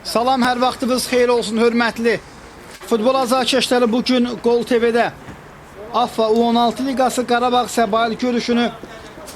Salam, hər vaxtınız xeyir olsun, hörmətli futbol azarkeşləri. Bugün Gol TV-də AFFA U16 Liqası Qarabağ Səbail görüşünü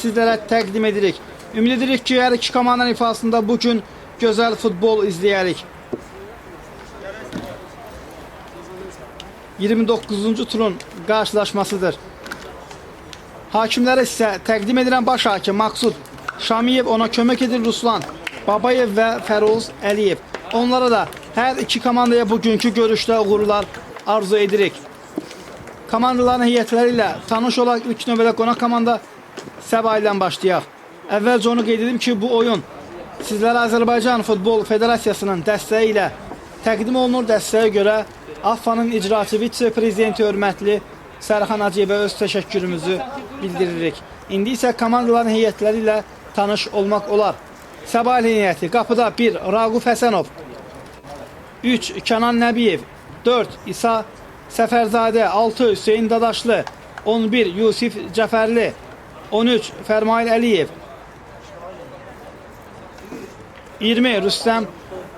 sizlərə təqdim edirik. Ümid edirik ki, hər iki komandanın ifasında bugün gözəl futbol izləyərik. 29-cu turun qarşılaşmasıdır. Hakimlərə isə təqdim edilən baş hakim Maqsud Şamiyev, ona kömək edir Ruslan Babayev və Fəroz Əliyev. Onlara da hər iki komandaya bugünkü görüşdə uğurlar arzu edirik. Komandaların heyətləri ilə tanış olaq. İlk növbədə qonaq komanda Səbaildən başlayaq. Əvvəlcə onu qeyd edim ki, bu oyun sizlərə Azərbaycan Futbol Federasiyasının dəstəyi ilə təqdim olunur. Dəstəyə görə AFFA-nın icraçı vitse-prezidenti hörmətli Sərxan Hacıyevə öz təşəkkürümüzü bildiririk. İndi isə komandaların heyətləri ilə tanış olmaq olar. Səbail heyəti: qapıda 1. Raquf Həsənov, 3. Kənan Nəbiyev, 4. İsa Səfərzadə, 6. Hüseyin Dadaşlı, 11. Yusif Cəfərli, 13. Fərmail Əliyev, 20. Rüstəm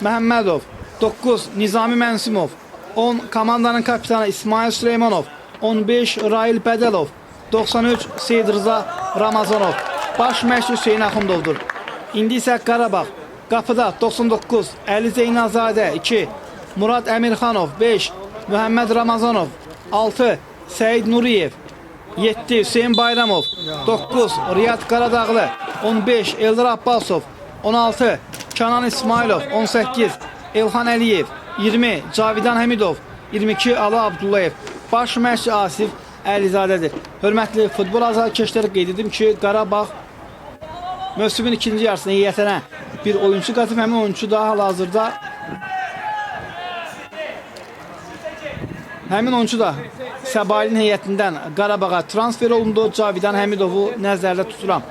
Məhəmmədov, 9. Nizami Mənsimov, 10. Komandanın kapitanı İsmail Süleymanov, 15. Rail Bədəlov, 93. Seyid Rıza Ramazanov. Baş məşq Hüseyin Axundovdur. İndi isə Qarabağ. Qapıda 99. Əli Zeynazadə, 2. Murad Əmirxanov, 5. Mühəmməd Ramazanov, 6. Səid Nuriyev, 7. Hüseyin Bayramov, 9. Riyad Qaradağlı, 15. Eldar Abbasov, 16. Kənan İsmailov, 18. Elxan Əliyev, 20. Cavidan Həmidov, 22. Ali Abdullayev. Baş məşqçi Asif Əlizadədir. Hörmətli futbol azarkeşləri, qeyd edim ki, Qarabağ mövsümün ikinci yarısına heyətinə bir oyuncu qatıb, həmin oyuncu da hal-hazırda Səbailin heyətindən Qarabağa transfer olundu. Cavidan Həmidovu nəzərdə tuturam.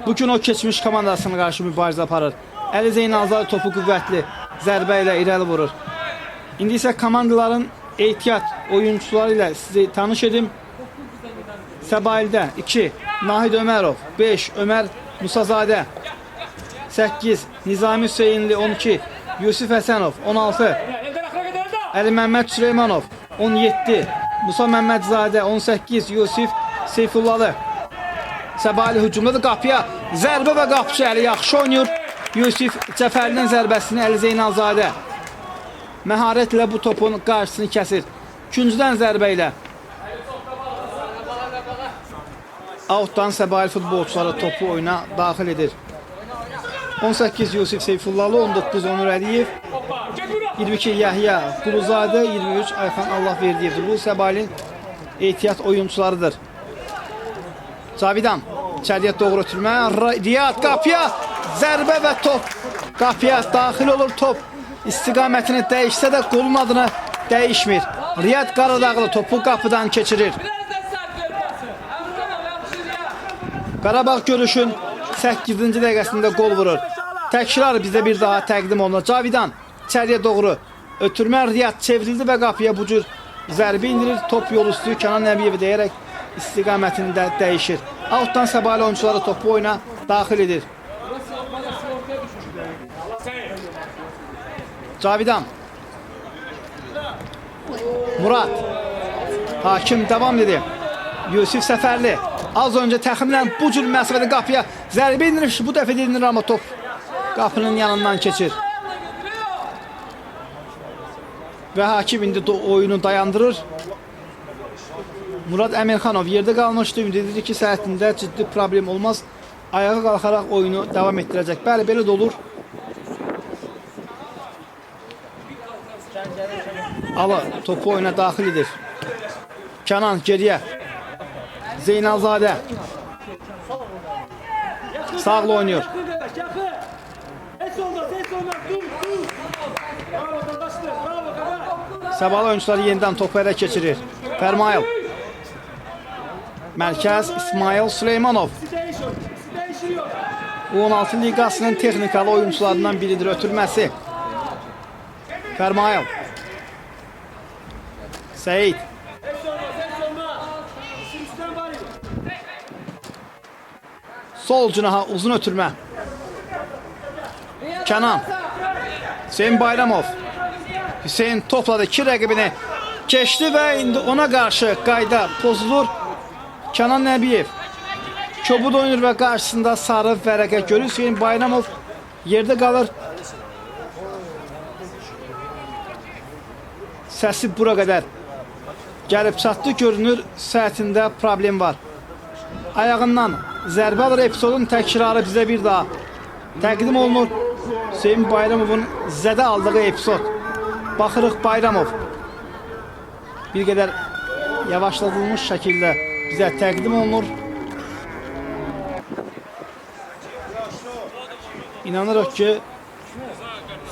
Bugün o keçmiş komandasına qarşı mübarizə aparır. Əli Zeynalzadə topu qüvvətli zərbə ilə irəli vurur. İndi isə komandaların ehtiyat oyuncuları ilə sizi tanış edim. Səbaildə 2. Nahid Ömərov, 5. Ömər Musazadə, 8. Nizami Hüseynli, 12. Yusif Həsənov, 16. Əli Məmməd Süleymanov, 17. Musa Məmmədzadə, 18. Yusif Seyfullalı. Səbail hücumdadır. Qapıya zərbə və qapıcı Əli yaxşı oynayır. Yusif Cəfərlinin zərbəsini Əli Zeynalzadə məharətlə bu topun qarşısını kəsir. İkincidən zərbə ilə outdan Səbail futbolçuları topu oyuna daxil edir. 18. Yusif Seyfullalı, 19. Onur Əliyev, 22. Yahya Quluzadə, 23. Ayxan Allahverdiyevdir. Bu Səbailin ehtiyat oyuncularıdır. Cavidan içəriyə doğru ötürmə. Riyad qapıya zərbə və top qapıya daxil olur. Top istiqamətini dəyişsə də qolun adını dəyişmir. Riyad Qaradağlı topu qapıdan keçirir. Qarabağ görüşün 8-ci dəqiqəsində qol vurur. Təkrar bizə bir daha təqdim olunur. Cavidan içəriyə doğru ötürmə. Riyad çevrildi və qapıya bu cür zərbə indirir. Top yol üstü Kənan Nəbiyevi deyərək istiqamətini də dəyişir. Outdan Səbail oyuncuları topu oyuna daxil edir. Cavidan, Murad, hakim davam edir. Yusif Səfərli az öncə təxminən bu cür məsafədə qapıya zərbə indirir. Bu dəfə indirir, amma top qapının yanından keçir. Və hakim indi oyunu dayandırır. Murad Əmirxanov yerdə qalmışdı. Ümid edir ki, səhətində ciddi problem olmaz. Ayağa qalxaraq oyunu davam etdirəcək. Bəli, belə də olur. Ala topu oyuna daxil edir. Kənan geriyə. Zeynalzadə sağlı oynuyor. Səbail oyuncuları yenidən topu ələ keçirir. Fərmail. Mərkəz İsmail Süleymanov. U16 Liqasının texnikalı oyuncularından biridir. Ötürməsi. Fərmail. Seyid. Sol cinaha uzun ötürmə. Kenan. Hüseyin Bayramov. Hüseyin topladı iki rəqibini. Keçdi və indi ona qarşı qayda pozulur. Kenan Nəbiyev. Kobud oynur və qarşısında sarı vərəqə görür. Hüseyin Bayramov yerdə qalır. Səsi bura qədər gəlib çatdı. Görünür səhətində problem var. Ayağından zərbə alır. Epizodun təkrarı bizə bir daha təqdim olunur. Hüseyin Bayramovun zədə aldığı epizod. Baxırıq Bayramov bir qədər yavaşladılmış şəkildə bizə təqdim olunur. İnanırıq ki,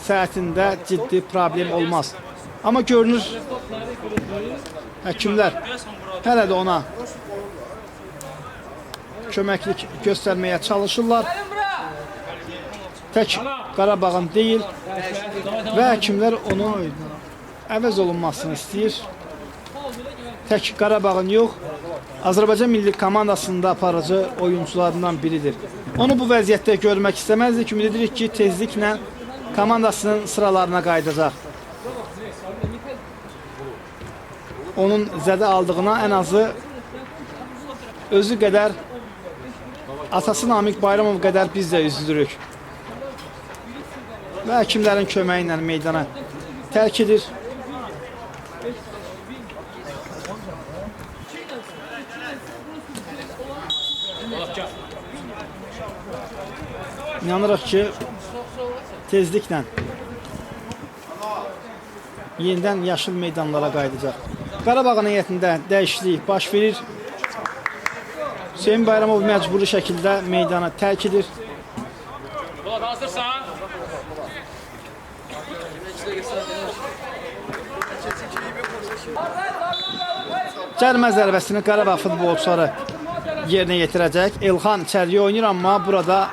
səhətində ciddi problem olmaz. Amma görünür, həkimlər hələ də ona köməklik göstərməyə çalışırlar. Tək Qarabağın deyil və həkimlər onun əvəz olunmasını istəyir. Tək Qarabağın yox, Azərbaycan milli komandasında aparıcı oyuncularından biridir. Onu bu vəziyyətdə görmək istəməzdik. Ümid edirik ki, tezliklə komandasının sıralarına qayıdacaq. Onun zədə aldığına ən azı özü qədər, atası Namiq Bayramov qədər biz də üzülürük. Və həkimlərin köməyi ilə meydana tərk edir. İnanırıq ki, tezliklə yenidən yaşıl meydanlara qayıdacaq. Qarabağın heyətində dəyişiklik baş verir. Hüseyin Bayramov məcburi şəkildə meydana tərk edir. Cərimə zərbəsini Qarabağ futbolçuları yerinə yetirəcək. Elxan içəriyə oynayır, amma burada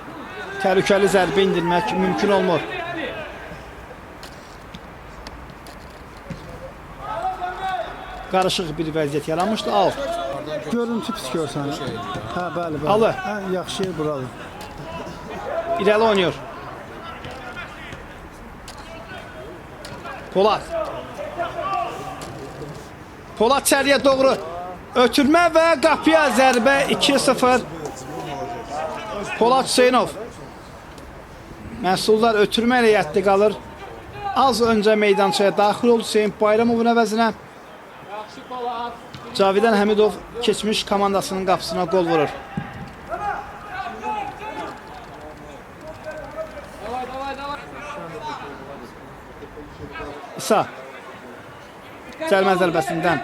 təhlükəli zərbə indirmək mümkün olmur. Qarışıq bir vəziyyət yaranmışdı. Al. Görüntü pis görsən. Hə, bəli, bəli. Alı. Hə, yaxşı yer buradır. İrəli oynuyor. Polad. Polad içəriyə doğru ötürmə və qapıya zərbə 2-0. Polad Hüseynov. Məhsullar ötürmə ilə yətdi qalır. Az öncə meydançaya daxil oldu Hüseyin Bayramovun əvəzinə. Cavidan Həmidov keçmiş komandasının qapısına qol vurur. İsa cərimə zərbəsindən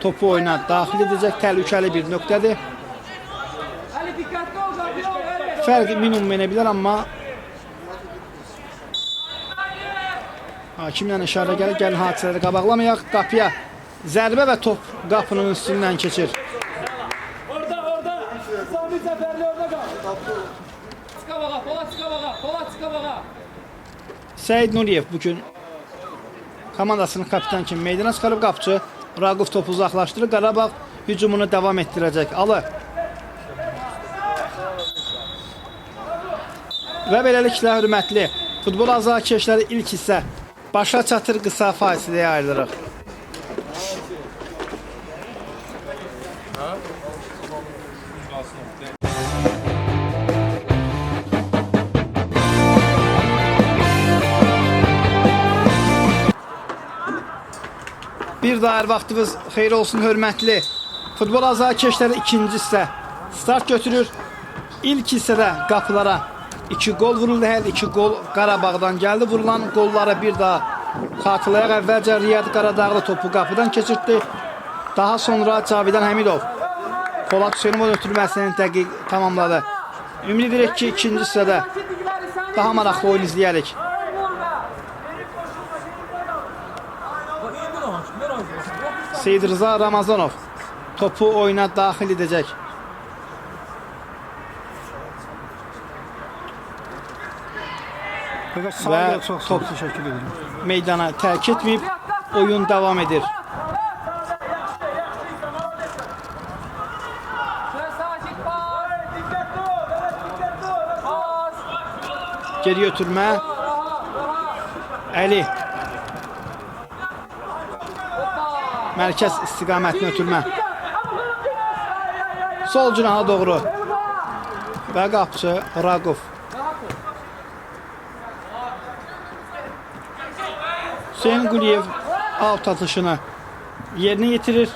topu oyuna daxil edəcək təhlükəli bir nöqtədir. Fərq minimum mənə bilər, amma hakimlə işarə gəlir. Gəlin hadisələri qabaqlamayaq. Qapıya zərbə və top qapının üstündən keçir. Orada. Sami Zəfərli orada qal. Polat çıqa bağa. Səid Nuriyev bugün komandasının kapitan kimi meydana çıxarıb. Qapıcı Raquf topu uzaqlaşdırır. Qarabağ hücumunu davam etdirəcək. Alı. Və beləliklə hörmətli futbol azarkeşləri ilk hissə başa çatır, qısa fasiləyə ayrılırıq. Bir daha hər vaxtınız xeyir olsun hörmətli futbol azarkeşləri ikinci hissə start götürür. İlk hissədə qapılara 2 gol vuruldu. Hər 2 gol Qarabağdan gəldi. Vurulan qolları bir daha xatırlayaq. Əvvəlcə Riyad Qaradağlı topu qapıdan keçirdi. Daha sonra Cavidan Həmidov Polad Hüseynovun ötürməsini dəqiq tamamladı. Ümid edirik ki, ikinci hissədə daha maraqlı oyun izləyərik. Seyid Rıza Ramazanov topu oyuna daxil edəcək. Və top təşəkkür edirəm. Meydana tərk etməyib, oyun davam edir. Geri ötürmə Əli. Mərkəz istiqamətini ötürmə. Sol cinaha doğru. Və qapçı Raqov. Hüseyin Quliyev alt atışını yerinə yetirir.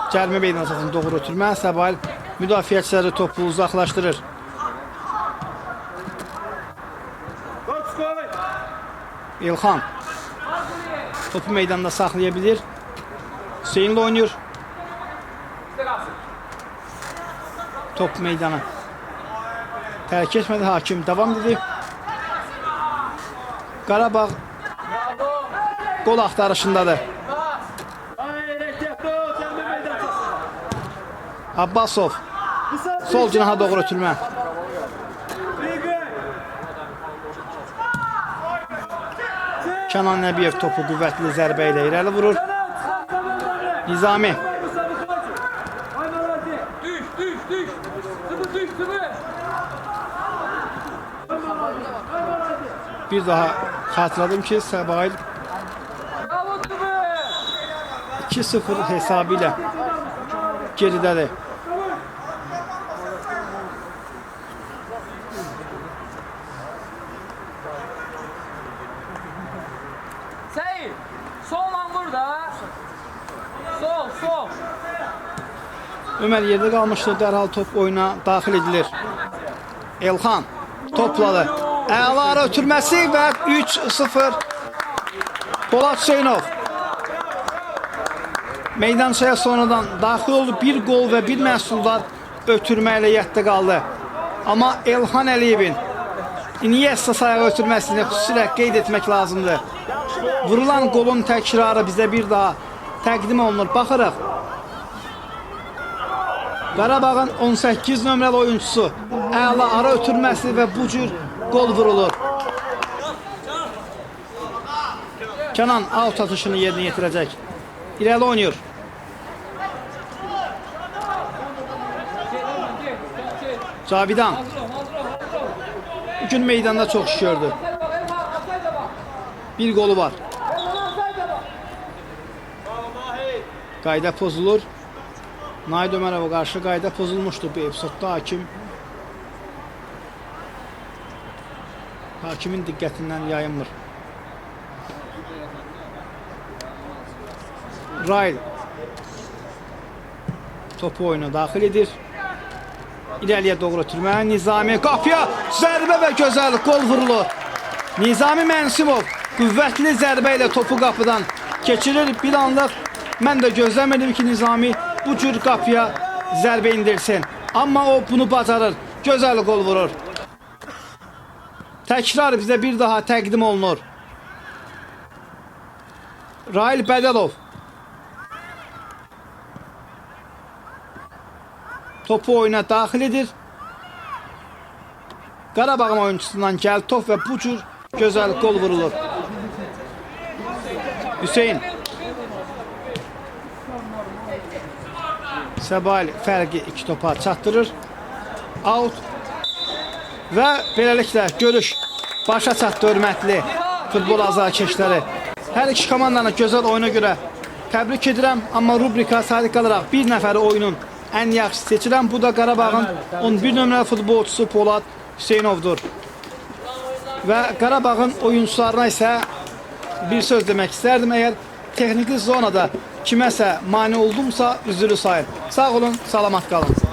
Cərimə meydançasına doğru ötürmə. Səbail müdafiəçiləri topu uzaqlaşdırır. İlxan topu meydanda saxlaya bilir. Hüseynlə oynayır. Top meydana. Tərk etmədi hakim. Davam dedi. Qarabağ gol axtarışındadır. Abbasov sol cinaha doğru ötürmə. Kənan Nəbiyev topu qüvvətli zərbə ilə irəli vurur. Nizami bir daha xatırladım ki, Səbail 2-0 hesabı ilə geridədir. Seyir. Solla burada. Sol. Ömər yerdə qalmışdı, dərhal top oyuna daxil edilir. Elxan topladı. Əla ötürməsi və 3-0 Polad Hüseynov. Meydançaya sonradan daxil oldu. Bir gol və bir məhsuldar ötürmə ilə yətdə qaldı. Amma Elxan Əliyevin Iniesta sayağı ötürməsini xüsusilə qeyd etmək lazımdır. Vurulan golun təkrarı bizə bir daha təqdim olunur. Baxırıq. Qarabağın 18 nömrəli oyuncusu əla ara ötürməsi və bu cür gol vurulur. Kənan out atışını yerinə yetirəcək. İrəli oynayır. Cavidan bugün meydanda çox iş gördü. Bir golu var. Qayda pozulur. Naid Ömərova qarşı qayda pozulmuşdu bu epizodda. Hakimin diqqətindən yayınmır. Rail topu oyuna daxil edir. İrəliyə doğru ötürmə. Nizami qapıya zərbə və gözəl gol vurulur. Nizami Mənsimov qüvvətli zərbə ilə topu qapıdan keçirir. Bir anlıq mən də gözləmədim ki, Nizami bu cür qapıya zərbə indirsin. Amma o bunu bacarır. Gözəl gol vurur. Təkrar bizə bir daha təqdim olunur. Rail Bədəlov topu oyuna daxil edir. Qarabağın oyuncusundan gəl top və bu cür gözəl gol vurulur. Hüseyin Səbail fərqi 2 topa çatdırır. Out və beləliklə görüş başa çatdı, hörmətli futbol azarkeşləri. Hər iki komandanı gözəl oyuna görə təbrik edirəm, amma rubrika sadiq qalaraq bir nəfəri oyunun ən yaxşı seçirəm. Bu da Qarabağın 11 nömrəli futbolçusu Polad Hüseynovdur. Və Qarabağın oyuncularına isə bir söz demək istərdim. Əgər texniki zonada kiməsə mane oldumsa üzrlü sayın. Sağ olun, salamat qalın.